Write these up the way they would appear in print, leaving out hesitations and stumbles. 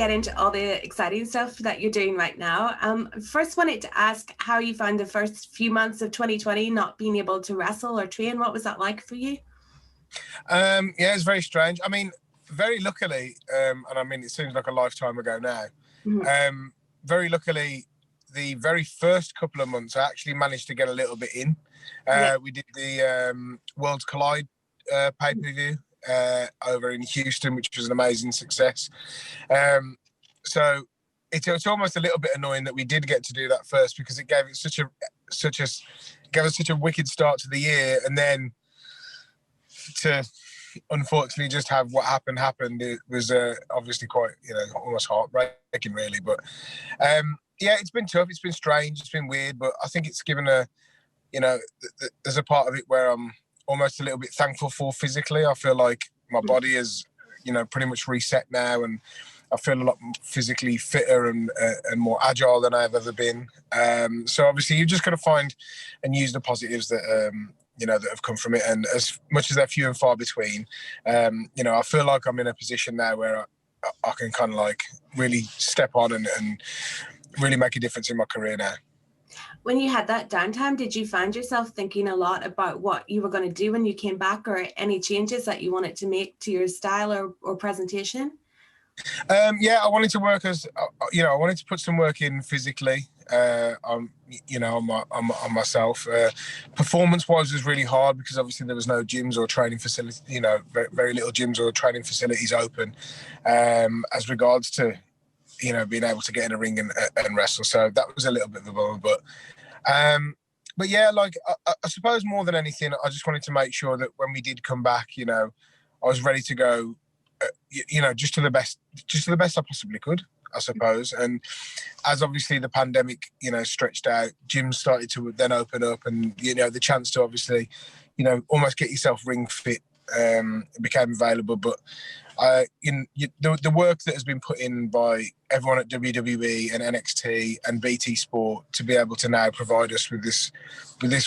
get into all the exciting stuff that you're doing right now. First wanted to ask how you found the first few months of 2020 not being able to wrestle or train. What was that like for you? Yeah, it's very strange. I mean, very luckily, and I mean, it seems like a lifetime ago now, very luckily, the very first couple of months, I actually managed to get a little bit in. We did the Worlds Collide pay-per-view over in Houston, which was an amazing success. So it's almost a little bit annoying that we did get to do that first, because it gave it gave us such a wicked start to the year, and then to unfortunately just have what happened. It was obviously quite, almost heartbreaking, really. But yeah, it's been tough. It's been strange. It's been weird. But I think it's given there's a part of it where I'm almost a little bit thankful for physically. I feel like my body is, pretty much reset now, and I feel a lot physically fitter and more agile than I've ever been. So obviously you've just got to find and use the positives that, that have come from it. And as much as they're few and far between, I feel like I'm in a position now where I can kind of like really step on and really make a difference in my career now. When you had that downtime, did you find yourself thinking a lot about what you were going to do when you came back, or any changes that you wanted to make to your style or presentation? Yeah, I wanted to work I wanted to put some work in physically, on myself. Performance-wise was really hard, because obviously there was no gyms or training facilities, very little gyms or training facilities open, as regards to, being able to get in a ring and wrestle. So that was a little bit of a bummer, but yeah, like I suppose more than anything, I just wanted to make sure that when we did come back, I was ready to go, just to the best I possibly could, I suppose. And as obviously the pandemic, stretched out, gyms started to then open up, and the chance to obviously, almost get yourself ring fit became available. But the work that has been put in by everyone at WWE and NXT and BT Sport to be able to now provide us with this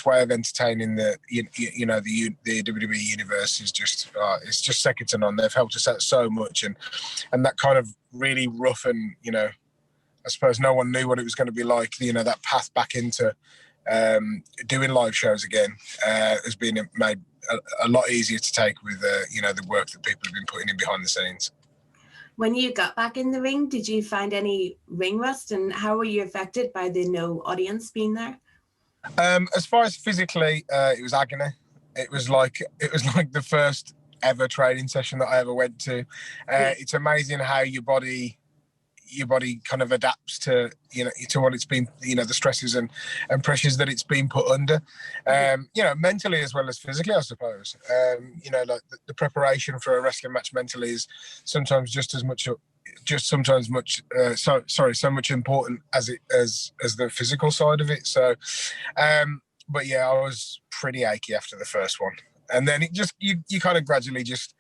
way of entertaining the WWE universe is just it's just second to none. They've helped us out so much, and that kind of really rough and I suppose no one knew what it was going to be like. That path back into doing live shows again has been made a lot easier to take with the work that people have been putting in behind the scenes. When you got back in the ring, did you find any ring rust, and how were you affected by the no audience being there? As far as physically, it was agony. It was like the first ever training session that I ever went to. It's amazing how your body kind of adapts to to what it's been, the stresses and pressures that it's been put under, mentally as well as physically, I suppose. Like the preparation for a wrestling match mentally is sometimes so much important as the physical side of it. So but yeah, I was pretty achy after the first one, and then it just you kind of gradually just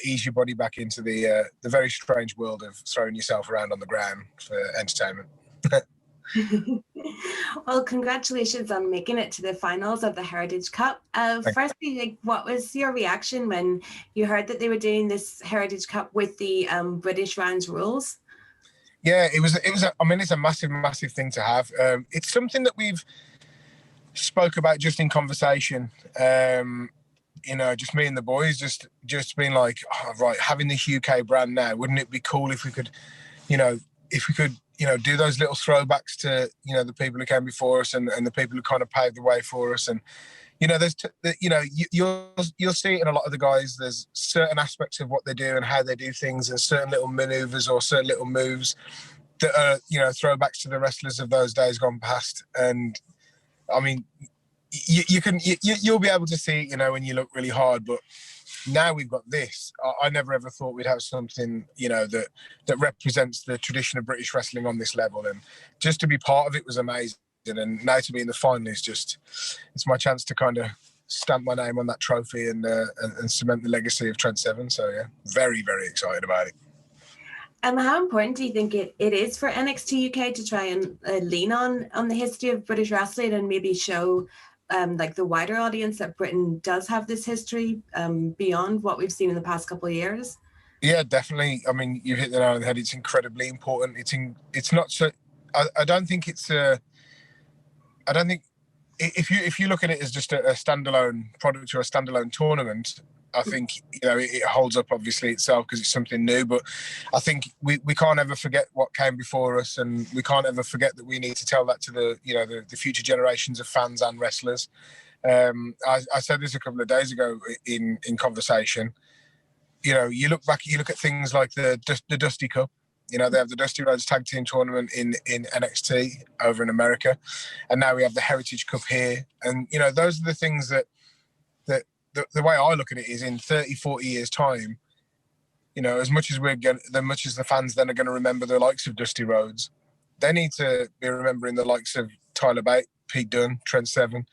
ease your body back into the very strange world of throwing yourself around on the ground for entertainment. Well, congratulations on making it to the finals of the Heritage Cup. Firstly, what was your reaction when you heard that they were doing this Heritage Cup with the British rounds rules? Yeah, it was. It's a massive thing to have. It's something that we've spoke about just in conversation. Just me and the boys, just being like, right, having this UK brand now, wouldn't it be cool if we could, do those little throwbacks to, the people who came before us and the people who kind of paved the way for us. And, you'll see it in a lot of the guys. There's certain aspects of what they do and how they do things, and certain little maneuvers or certain little moves that are, throwbacks to the wrestlers of those days gone past. And I mean, you'll be able to see it, when you look really hard. But now we've got this. I never ever thought we'd have something, that represents the tradition of British wrestling on this level. And just to be part of it was amazing. And now to be in the final is it's my chance to kind of stamp my name on that trophy and cement the legacy of Trent Seven. So yeah, very, very excited about it. How important do you think it is for NXT UK to try and lean on the history of British wrestling and maybe show the wider audience that Britain does have this history beyond what we've seen in the past couple of years? Yeah, definitely. I mean, you hit the nail on the head. It's incredibly important. It's not so. I don't think it's a. I don't think if you look at it as just a standalone product or a standalone tournament, I think it holds up obviously itself because it's something new. But I think we can't ever forget what came before us, and we can't ever forget that we need to tell that to the future generations of fans and wrestlers. I said this a couple of days ago in conversation. You look at things like the Dusty Cup. They have the Dusty Rhodes Tag Team Tournament in NXT over in America, and now we have the Heritage Cup here. And those are the things that the way I look at it is in 30, 40 years time. As much as the fans then are going to remember the likes of Dusty Rhodes, they need to be remembering the likes of Tyler Bate, Pete Dunne, Trent Seven.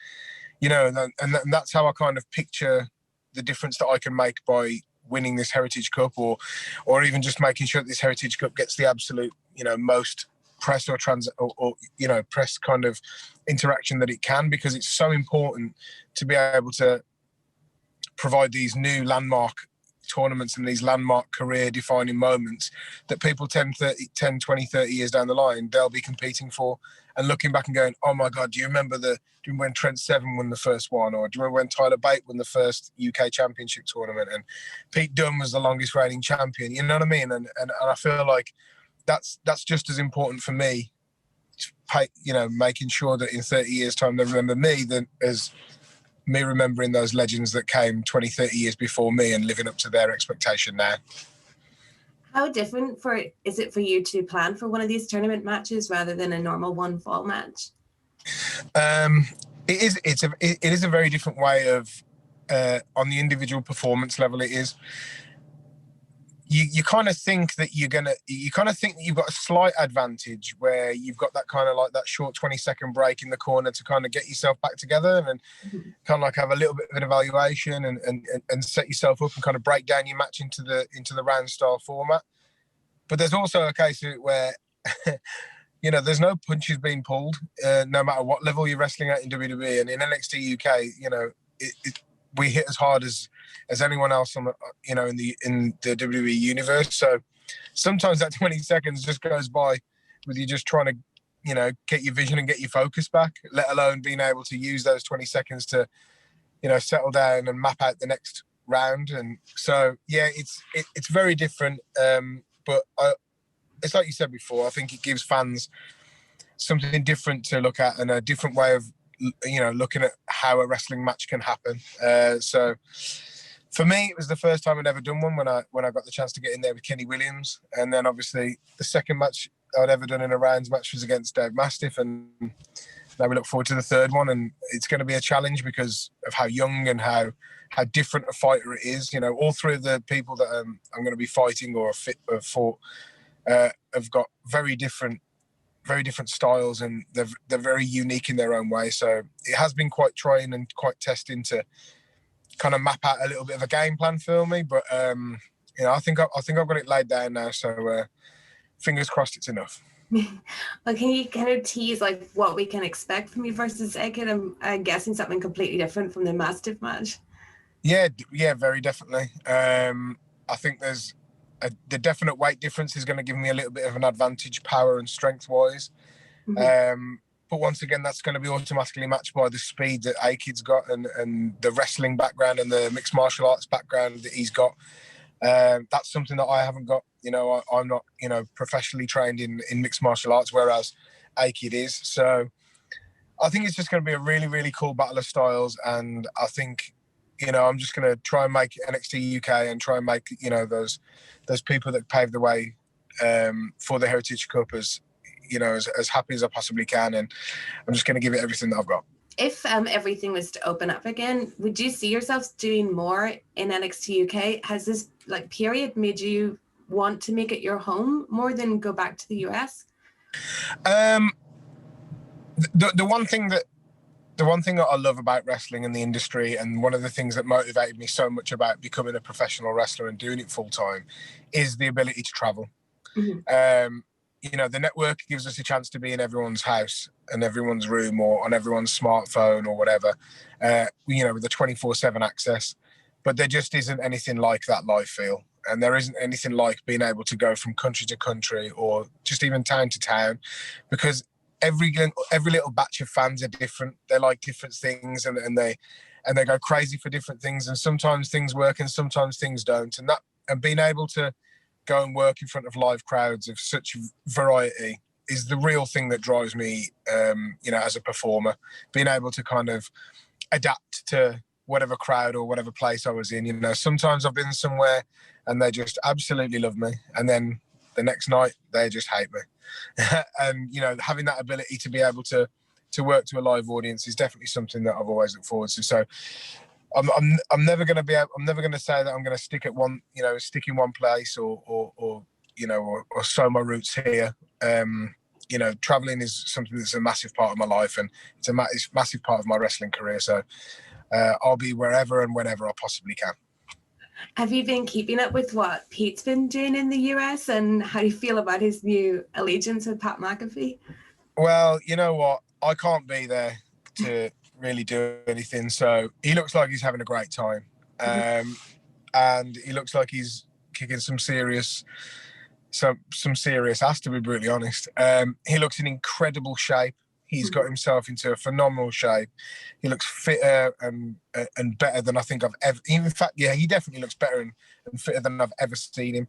And that's how I kind of picture the difference that I can make by winning this Heritage Cup, or even just making sure that this Heritage Cup gets the absolute, most press or press kind of interaction that it can, because it's so important to be able to provide these new landmark tournaments and these landmark career defining moments that people 10, 20, 30 years down the line, they'll be competing for and looking back and going, oh my God, do you remember when Trent Seven won the first one? Or do you remember when Tyler Bate won the first UK Championship tournament and Pete Dunne was the longest reigning champion? You know what I mean? And I feel like that's just as important for me, making sure that in 30 years time they remember me as me remembering those legends that came 20, 30 years before me and living up to their expectation now. How different is it for you to plan for one of these tournament matches rather than a normal one fall match? It is a very different way of on the individual performance level. It is. You kind of think that you've got a slight advantage where you've got that kind of like that short 20-second break in the corner to kind of get yourself back together and kind of like have a little bit of an evaluation and set yourself up and kind of break down your match into the round style format. But there's also a case where there's no punches being pulled, no matter what level you're wrestling at in WWE. And in NXT UK, we hit as hard as anyone else on the, in the WWE universe. So sometimes that 20 seconds just goes by with you just trying to, get your vision and get your focus back, let alone being able to use those 20 seconds to, settle down and map out the next round. And so, yeah, it's very different. But it's like you said before, I think it gives fans something different to look at and a different way of, looking at how a wrestling match can happen. So for me, it was the first time I'd ever done one when I got the chance to get in there with Kenny Williams. And then obviously the second match I'd ever done in a rounds match was against Dave Mastiff. And now we look forward to the third one. And it's going to be a challenge because of how young and how different a fighter it is. All three of the people that I'm going to be fighting or have fought have got very different styles, and they're very unique in their own way. So it has been quite trying and quite testing to kind of map out a little bit of a game plan for me. But I think I've got it laid down now. So fingers crossed, it's enough. Well, can you kind of tease like what we can expect from you versus Egghead? I'm guessing something completely different from the Mastiff match. Yeah, very definitely. I think there's the definite weight difference is going to give me a little bit of an advantage, power and strength wise. Mm-hmm. But once again, that's going to be automatically matched by the speed that A-Kid's got and the wrestling background and the mixed martial arts background that he's got. That's something that I haven't got. I'm not, professionally trained in mixed martial arts, whereas A-Kid is. So I think it's just going to be a really, really cool battle of styles. And I think, I'm just going to try and make NXT UK and try and make, those people that paved the way for the Heritage Cup as happy as I possibly can. And I'm just going to give it everything that I've got. If everything was to open up again, would you see yourselves doing more in NXT UK? Has this period made you want to make it your home more than go back to the US? The one thing that I love about wrestling and the industry, and one of the things that motivated me so much about becoming a professional wrestler and doing it full time, is the ability to travel. Mm-hmm. The network gives us a chance to be in everyone's house and everyone's room or on everyone's smartphone or whatever, with the 24/7 access. But there just isn't anything like that live feel. And there isn't anything like being able to go from country to country or just even town to town, because every little batch of fans are different. They like different things, and they go crazy for different things. And sometimes things work and sometimes things don't. And being able to go and work in front of live crowds of such variety is the real thing that drives me, as a performer. Being able to kind of adapt to whatever crowd or whatever place I was in. Sometimes I've been somewhere and they just absolutely love me, and then the next night they just hate me. And having that ability to be able to work to a live audience is definitely something that I've always looked forward to. So I'm never going to say that I'm going to stick in one place or sow my roots here. Traveling is something that's a massive part of my life, and it's a massive part of my wrestling career. So I'll be wherever and whenever I possibly can. Have you been keeping up with what Pete's been doing in the US, and how do you feel about his new allegiance with Pat McAfee? Well, you know what? I can't be there to really do anything. So he looks like he's having a great time. And he looks like he's kicking some serious ass, to be brutally honest. He looks in incredible shape. He's got himself into a phenomenal shape. He looks fitter and better than I think I've ever. In fact, yeah, he definitely looks better and fitter than I've ever seen him.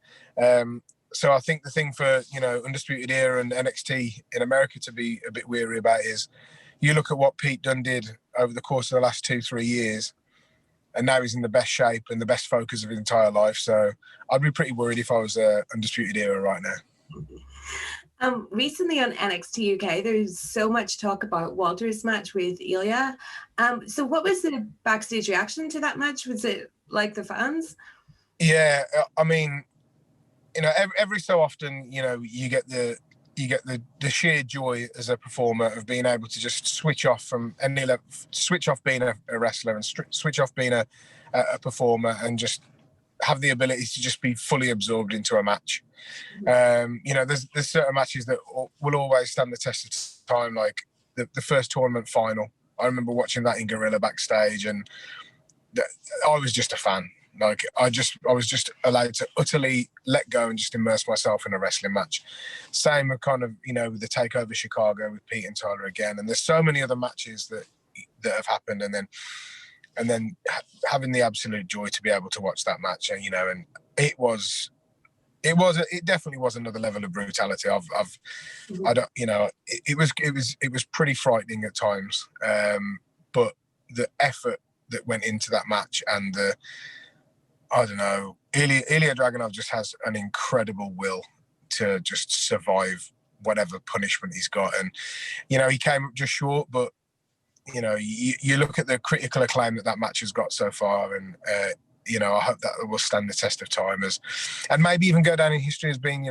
So I think the thing for Undisputed Era and NXT in America to be a bit weary about is, you look at what Pete Dunne did over the course of the last 2-3 years, and now he's in the best shape and the best focus of his entire life. So I'd be pretty worried if I was Undisputed Era right now. Recently on NXT UK, there's so much talk about Walter's match with Ilya. So what was the backstage reaction to that match? Was it like the fans? Yeah, I mean, every so often, you get the sheer joy as a performer of being able to just switch off from switch off being a wrestler and switch off being a performer, and just have the ability to just be fully absorbed into a match. There's certain matches that will always stand the test of time, like the first tournament final. I remember watching that in Gorilla backstage, and I was just a fan. Like I was just allowed to utterly let go and just immerse myself in a wrestling match. Same with kind of, with the Takeover Chicago with Pete and Tyler again. And there's so many other matches that have happened, and then having the absolute joy to be able to watch that match, and it definitely was another level of brutality. It was pretty frightening at times. But the effort that went into that match, and Ilya Dragunov just has an incredible will to just survive whatever punishment he's got. And, he came up just short, but, you look at the critical acclaim that match has got so far, and, I hope that will stand the test of time and maybe even go down in history as being,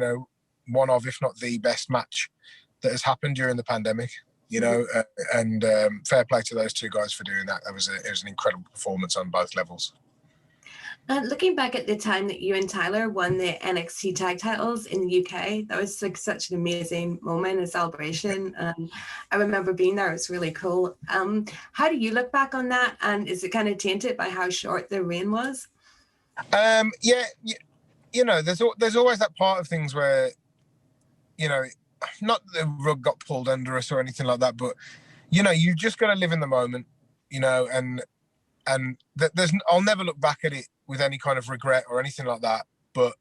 one of, if not the best match that has happened during the pandemic. And fair play to those two guys for doing that. It was an incredible performance on both levels. Looking back at the time that you and Tyler won the NXT tag titles in the UK, that was like such an amazing moment, a celebration. I remember being there. It was really cool. How do you look back on that? And is it kind of tainted by how short the reign was? Yeah, there's always that part of things where, not the rug got pulled under us or anything like that, but, you just got to live in the moment, and I'll never look back at it with any kind of regret or anything like that, but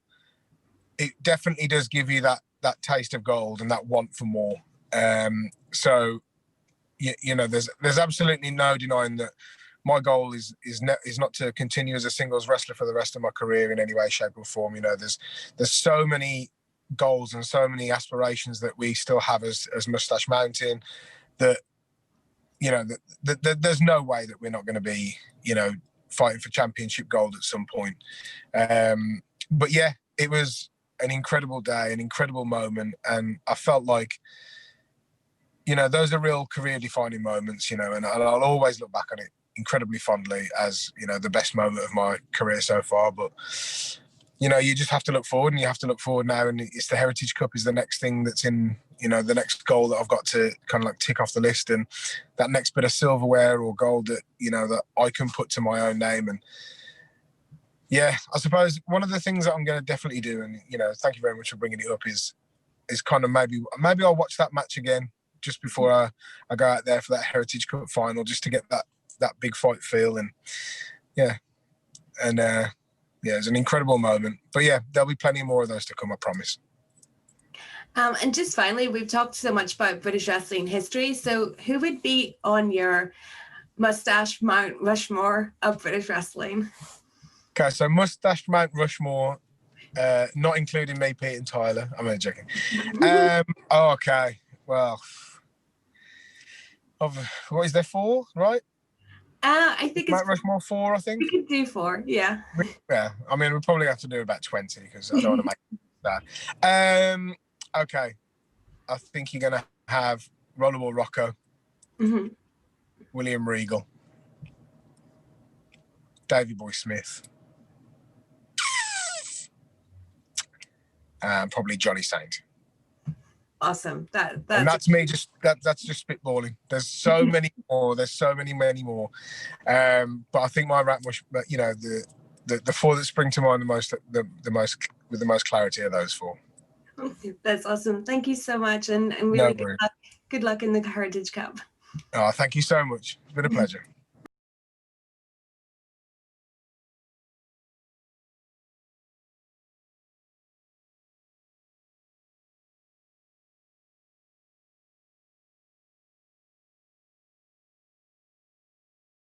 it definitely does give you that taste of gold and that want for more. So there's absolutely no denying that my goal is not to continue as a singles wrestler for the rest of my career in any way, shape or form. There's so many goals and so many aspirations that we still have as Mustache Mountain that there's no way that we're not going to be, fighting for championship gold at some point. But yeah, it was an incredible day, an incredible moment. And I felt like, those are real career defining moments, and I'll always look back on it incredibly fondly as, the best moment of my career so far. But, you just have to look forward, and you have to look forward now. And it's the Heritage Cup is the next thing that's in, the next goal that I've got to kind of like tick off the list, and that next bit of silverware or gold that, that I can put to my own name. And, Yeah, I suppose one of the things that I'm going to definitely do, and thank you very much for bringing it up, is kind of maybe I'll watch that match again just before I go out there for that Heritage Cup final, just to get that big fight feel. And yeah, it's an incredible moment. But yeah, there'll be plenty more of those to come, I promise. And just finally, we've talked so much about British wrestling history. So who would be on your mustache Mount Rushmore of British wrestling? Okay, so mustache Mount Rushmore, not including me, Pete, and Tyler. I'm only joking. Okay, well, what is there, 4, right? I think Mount Rushmore 4, I think. We could do 4, yeah. Yeah, I mean, we'll probably have to do about 20 because I don't want to make that. Okay, I think you're going to have Rollerball Rocco, William Regal, Davey Boy Smith, and probably Johnny Saint. Awesome. That's me. That's just spitballing. There's so many more. There's so many more. But I think my rap was, the 4 that spring to mind the most with the most clarity are those 4. That's awesome. Thank you so much, and really good luck in the Heritage Cup. Oh, thank you so much. It's been a pleasure.